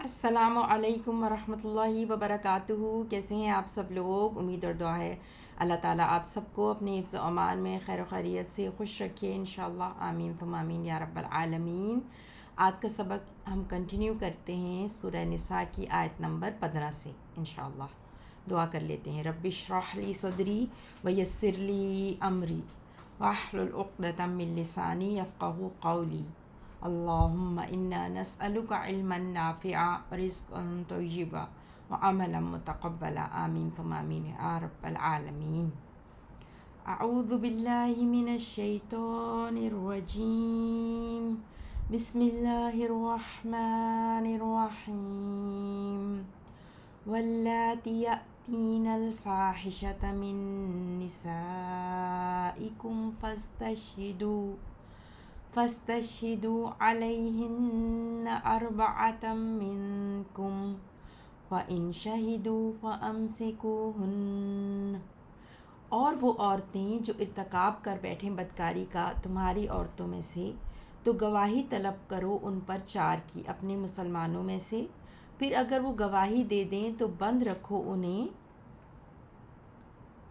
السلام علیکم ورحمۃ اللہ وبرکاتہ۔ کیسے ہیں آپ سب لوگ؟ امید اور دعا ہے اللہ تعالیٰ آپ سب کو اپنے حفظ و امان میں خیر و خیریت سے خوش رکھے انشاءاللہ، آمین ثم آمین یا رب العالمین۔ آج کا سبق ہم کنٹینیو کرتے ہیں سورہ نساء کی آیت نمبر 15 سے انشاءاللہ۔ دعا کر لیتے ہیں۔ رب اشرح لی صدری ویسر لی امری واحلل عقدۃ من لسانی یفقہوا قولی۔ اللہم انا نسألک علما نافعا ورزقا طیبا وعملا متقبلا، آمین ثم آمین یا رب العالمین۔ اعوذ باللہ من الشیطان الرجیم، بسم اللہ الرحمن الرحیم۔ واللاتی یأتین الفاحشۃ من نسائکم فاستشہدوا علیہن اربعۃ منکم وإن شہدوا فامسکوہن۔ اور وہ عورتیں جو ارتکاب کر بیٹھیں بدکاری کا تمہاری عورتوں میں سے، تو گواہی طلب کرو ان پر 4 کی اپنے مسلمانوں میں سے، پھر اگر وہ گواہی دے دیں تو بند رکھو انہیں،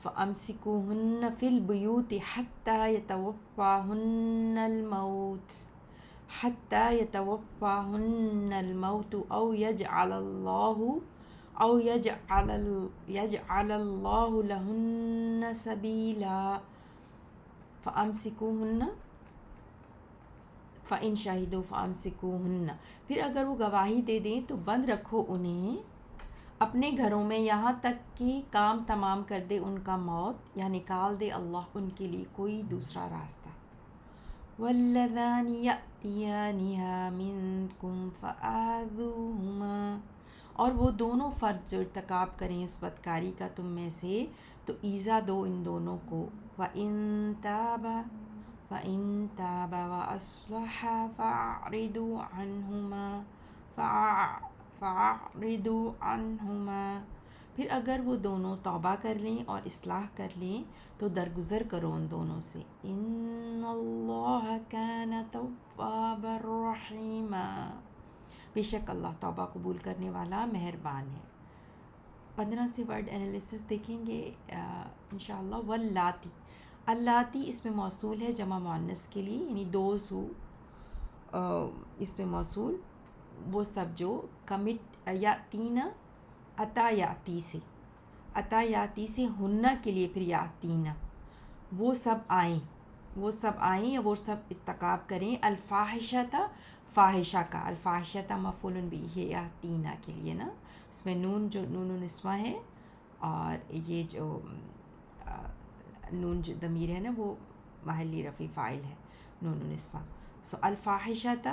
فَأَمْسِكُوهُنَّ فِي الْبُيُوتِ حَتَّى يَتَوَفَّاهُنَّ الْمَوْتُ أَوْ يَجْعَلَ اللَّهُ لَهُنَّ سَبِيلًا۔ فَإِن شَهِدُوا فَأَمْسِكُوهُنَّ، پھر اگر وہ گواہی دے دیں تو بند رکھو انہیں اپنے گھروں میں یہاں تک کہ کام تمام کر دے ان کا موت، یا نکال دے اللہ ان کے لیے کوئی دوسرا راستہ۔ وَاللَّذَانِ يَأْتِيَانِهَا مِنكُمْ فَآذُوهُمَا، اور وہ دونوں فرد جو ارتکاب کریں اس بدکاری کا تم میں سے، تو ایذا دو ان دونوں کو۔ وَإِن تَابَا وَأَصْلَحَا فَأَعْرِضُوا عَنْهُمَا، پھر اگر وہ دونوں توبہ کر لیں اور اصلاح کر لیں تو درگزر کرو ان دونوں سے۔ ان اللہ کان توابا رحیما، بے شک اللہ توبہ قبول کرنے والا مہربان ہے۔ 15 سے ورڈ انالیسس دیکھیں گے انشاءاللہ۔ واللاتی، اللاتی اس میں موصول ہے جمع مؤنث کے لیے، یعنی دوز ہو، اس میں موصول وہ سب جو کمٹ یاتین عطا یاتی سے، عطا یاتی سے ہنہ کے لیے، پھر یاتین وہ سب آئیں یا وہ سب ارتکاب کریں، الفاحشۃ فاحشہ کا، الفاحشۃ مفعول بھی ہے یاتین کے لیے نا، اس میں نون جو نون نسوہ ہے، اور یہ جو نون جو ضمیر ہے نا وہ محلی رفع فاعل ہے، نون نسوہ۔ سو الفاحشۃ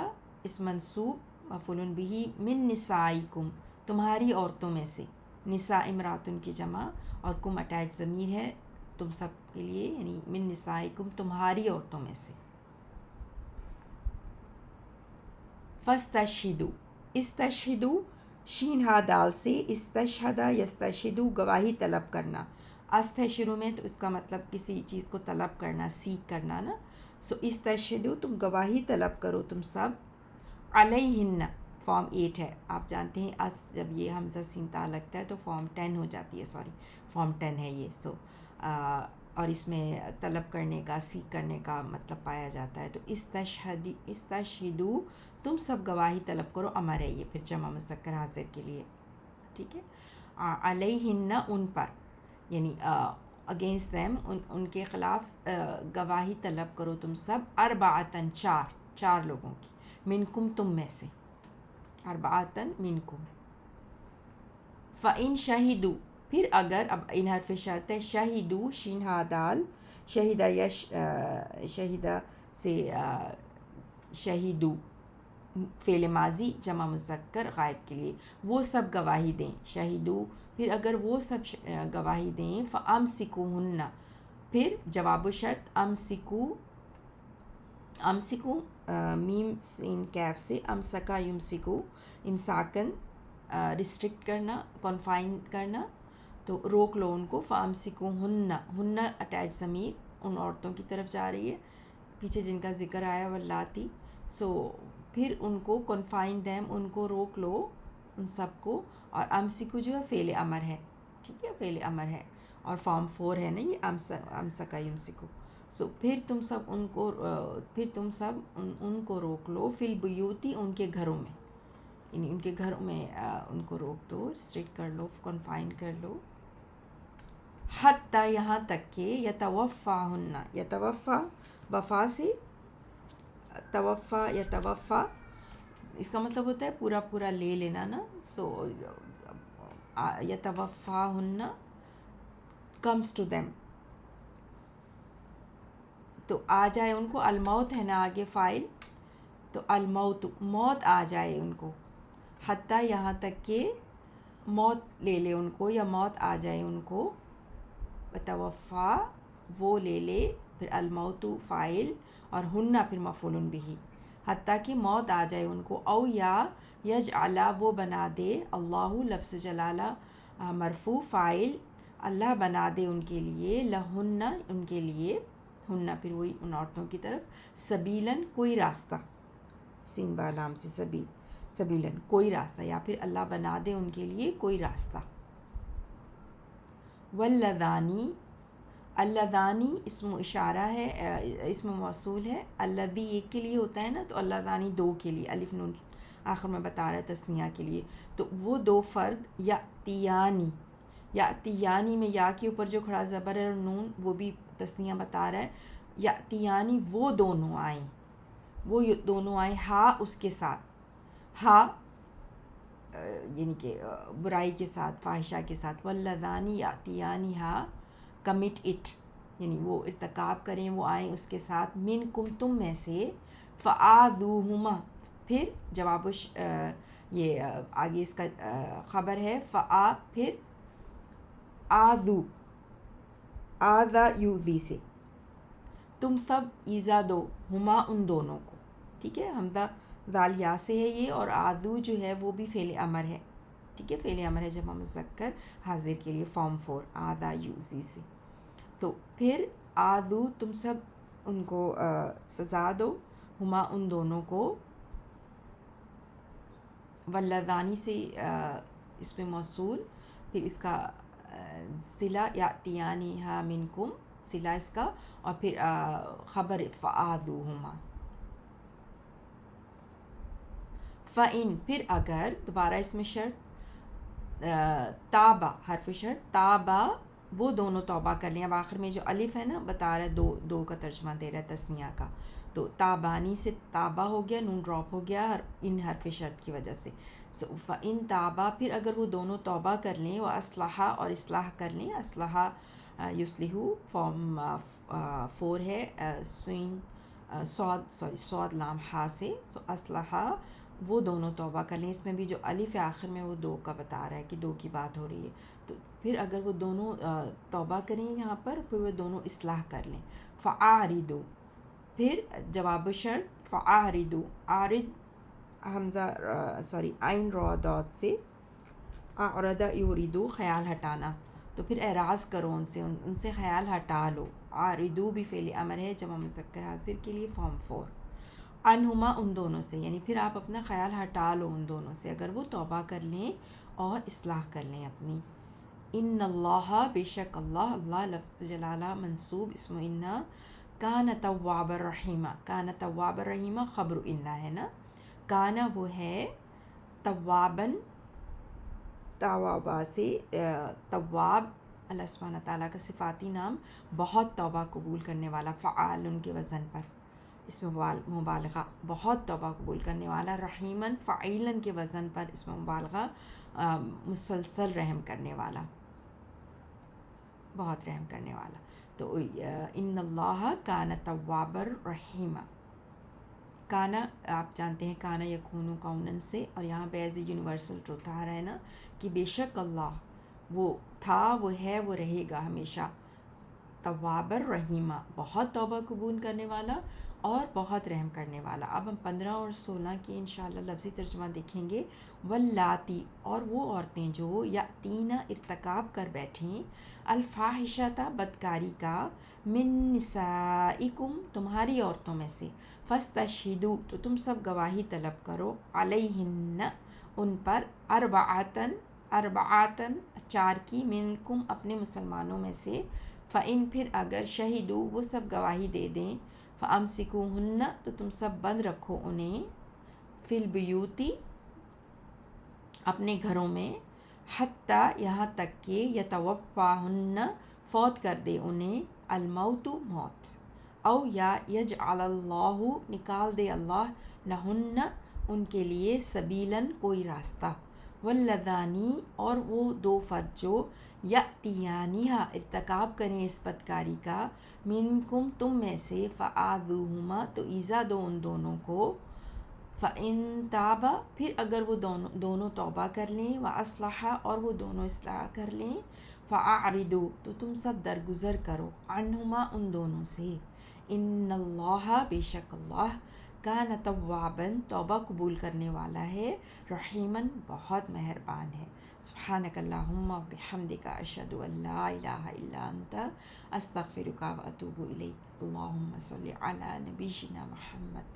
اس منصوب مفعول بھی من نسائکم تمہاری عورتوں میں سے، نساء امراتن کی جمع، اور کم اٹیچ ضمیر ہے تم سب کے لیے، یعنی من نسائکم تمہاری عورتوں میں سے۔ فاستشہدوا، استشہدوا شین ہا دال سے، استشہد یستشہدوا گواہی طلب کرنا، است ہے شروع میں تو اس کا مطلب کسی چیز کو طلب کرنا، سیکھ کرنا نا۔ سو استشہدوا تم گواہی طلب کرو تم سب، علیہن فارم 8 ہے، آپ جانتے ہیں جب یہ حمزہ سین تا لگتا ہے تو فارم 10 ہو جاتی ہے، فارم 10 ہے یہ۔ سو اور اس میں طلب کرنے کا، سیکھ کرنے کا مطلب پایا جاتا ہے۔ تو استشہدوا تم سب گواہی طلب کرو، امر ہے یہ پھر جمع مذکر حاضر کے لیے، ٹھیک ہے۔ علیہن ان پر، یعنی اگینسٹ دیم ان کے خلاف گواہی طلب کرو تم سب، اربعتن چار لوگوں کی، منکم تم میں سے، اربعتن منکم۔ فَإِن شَهِدُوا، پھر اگر، اب ان حرف شرط ہے، شہیدو شین ہا دال، شہیدہ شہیدہ سے شہیدو فعل ماضی جمع مذکر غائب کے لیے، وہ سب گواہی دیں، شہیدو پھر اگر وہ سب گواہی دیں، فَأَمْسِكُوهُنَّ پھر جواب و شرط، امسکو میم سین کیف سے، امسکا یمسکو، امساکن ریسٹرکٹ کرنا، کنفائن کرنا، تو روک لو ان کو، فَأَمْسِكُوهُنَّ ہن اٹیچ ضمیر ان عورتوں کی طرف جا رہی ہے پیچھے جن کا ذکر آیا واللاتی، سو پھر ان کو کنفائن دیم ان کو روک لو، ان سب کو. اور امسکو جو ہے فعل امر ہے, ٹھیک ہے, فعل امر ہے, اور فارم 4 ہے نا یہ امسکا یمسکو. سو پھر تم سب ان کو روک لو, فی البیوتی ان کے گھروں میں, یعنی ان کے گھروں میں ان کو روک دو, ریسٹرکٹ کر لو, کنفائن کر لو. حتیٰ یہاں تک کہ یتوفاہن, یتوفا وفا سے, یتوفا اس کا مطلب ہوتا ہے پورا پورا لے لینا نا. سو یتوفاہن کمز ٹو دیم, تو آ جائے ان کو, الموت ہے نا آگے فائل, تو الموت موت آ جائے ان کو, حتیٰ یہاں تک کہ موت لے لے ان کو, یا موت آ جائے ان کو. توفا وہ لے لے, پھر الموت فائل, اور ہننا پھر مفعول بہ, حتیٰ کہ موت آ جائے ان کو. او یا یجعل وہ بنا دے, اللہ لفظ جلالہ مرفوع فائل, اللہ بنا دے ان کے لیے, لہن ان کے لیے, ہننا پھر وہی ان عورتوں کی طرف, سبیلاً کوئی راستہ, سین با لام سے سبیل, سبیلاً کوئی راستہ, یا پھر اللہ بنا دے ان کے لیے کوئی راستہ. واللذانی, اللذانی اسم اشارہ ہے, اسم موصول ہے. الذی ایک کے لیے ہوتا ہے نا, تو اللذانی دو کے لیے, الف نون آخر میں بتا رہا ہے تثنیہ کے لیے. تو وہ دو فرد, یاتیانی, یاتیانی میں یا کے اوپر جو کھڑا زبر ہے اور نون, وہ بھی تثنیہ بتا رہا ہے. یاتیانی وہ دونوں آئیں, وہ دونوں آئیں, ہا اس کے ساتھ, ہا یعنی کہ برائی کے ساتھ, فاحشہ کے ساتھ. واللذانی یاتیانی ہا کمٹ اٹ, یعنی وہ ارتکاب کریں, وہ آئیں اس کے ساتھ, منکم تم میں سے, فآذوہما پھر جواب یہ آگے اس کا خبر ہے, فآ پھر آذو, آذا یوذی سے, تم سب ایزا دو, ہما ان دونوں کو, ٹھیک ہے, حمزہ ذال یا سے ہے یہ, اور آذو جو ہے وہ بھی فعل امر ہے, ٹھیک ہے, فعل امر ہے جمع مذکر حاضر کے لیے, فارم 4, آذا یوذی سے. تو پھر آذو تم سب ان کو سزا دو, ہما ان دونوں کو, واللذانی سے اس میں موصول, پھر اس کا صلہ یاتیانی ہا منکم, صلہ اس کا, اور پھر خبر فآذوہما. فإن پھر اگر, دوبارہ اس میں شرط, تابا حرف شرط, تابا وہ دونوں توبہ کر لیں. اب آخر میں جو الف ہے نا بتا رہا ہے, دو کا ترجمہ دے رہا ہے تثنیہ کا, تو تابانی سے تابہ ہو گیا, نون ڈراپ ہو گیا ان حرف شرط کی وجہ سے. سو فإن تابا پھر اگر وہ دونوں توبہ کر لیں, وہ اصلحہ اور اصلاح کر لیں, اصلحہ یصلحو فارم 4 ہے, سین صاد لام ہا سے, سو اصلحہ وہ دونوں توبہ کر لیں. اس میں بھی جو الف ہے آخر میں وہ دو کا بتا رہا ہے کہ دو کی بات ہو رہی ہے. تو پھر اگر وہ دونوں توبہ کریں یہاں پر, پھر وہ دونوں اصلاح کر لیں. فاعرضوا پھر جواب شرط, فاعرضوا, عارض حمزہ عین را داد سے, اعرض یریدو خیال ہٹانا, تو پھر اعراض کرو ان سے خیال ہٹا لو. عارضوا بھی فعل امر ہے جمع مذکر حاضر کے لیے, فارم 4, عنہما ان دونوں سے, یعنی پھر آپ اپنا خیال ہٹا لو ان دونوں سے اگر وہ توبہ کر لیں اور اصلاح کر لیں اپنی. ان اللہ بے شک اللہ, اللہ لفظ جلالہ منصوب اسم انّا, کان تواب الرحیمہ, کان تواب الرحیمہ خبر انّا ہے نا, کانا وہ ہے, تواباً توابہ سے, تواب اللہ سبحانہ تعالیٰ کا صفاتی نام, بہت توبہ قبول کرنے والا, فعال ان کے وزن پر, اس میں مبالغہ, بہت توبہ قبول کرنے والا, رحیماً فعیلاً کے وزن پر اس میں مبالغہ, مسلسل رحم کرنے والا, بہت رحم کرنے والا. تو ان اللہ کان تواب الرحیم, کانا آپ جانتے ہیں کانا یکون کونن سے, اور یہاں پہ ایز اے یونیورسل ٹروتھ آ رہا ہے نا کہ بے شک اللہ وہ تھا, وہ ہے, وہ رہے گا ہمیشہ, تواب الرحیمہ بہت توبہ قبول کرنے والا اور بہت رحم کرنے والا. اب ہم 15 اور 16 کی انشاءاللہ لفظی ترجمہ دیکھیں گے. واللاتی اور وہ عورتیں جو یاتینا ارتکاب کر بیٹھیں, الفاحشۃ بدکاری کا, من نسائکم تمہاری عورتوں میں سے, فاستشہدوا تو تم سب گواہی طلب کرو, علیہن ان پر اربعاتن 4 کی منکم اپنے مسلمانوں میں سے، فَإِن پھر اگر شہیدو وہ سب گواہی دے دیں، فَأَمْسِكُوهُنَّ تو تم سب بند رکھو انہیں، فِي الْبُيُوتِ اپنے گھروں میں، حتیٰ یہاں تک کہ یتوفاہن فوت کر دے انہیں، الموت موت، او یا یجعل اللہ نکال دے اللہ لہن ان کے لیے سبیلاً کوئی راستہ، واللذانی اور وہ 2 فرد جو یأتیانہا ارتکاب کریں اس بدکاری کا، منکم تم میں سے، فآذوہما تو ایذا دو ان دونوں کو، فَإِن تابا پھر اگر وہ دونوں توبہ کر لیں، وَأَصْلَحَا اور وہ دونوں اصلاح کر لیں، فَأَعْرِضُوا تو تم سب درگزر کرو، عنہما ان دونوں سے، ان اللہ بے شک اللہ، کان تواباً توبہ قبول کرنے والا ہے، رحیماً بہت مہربان ہے۔ سبحانک اللہم و بحمدک، اشہد ان لا الہ الا انت، استغفرک و اتوب الیک۔ اللہم صلی علی نبینا محمد۔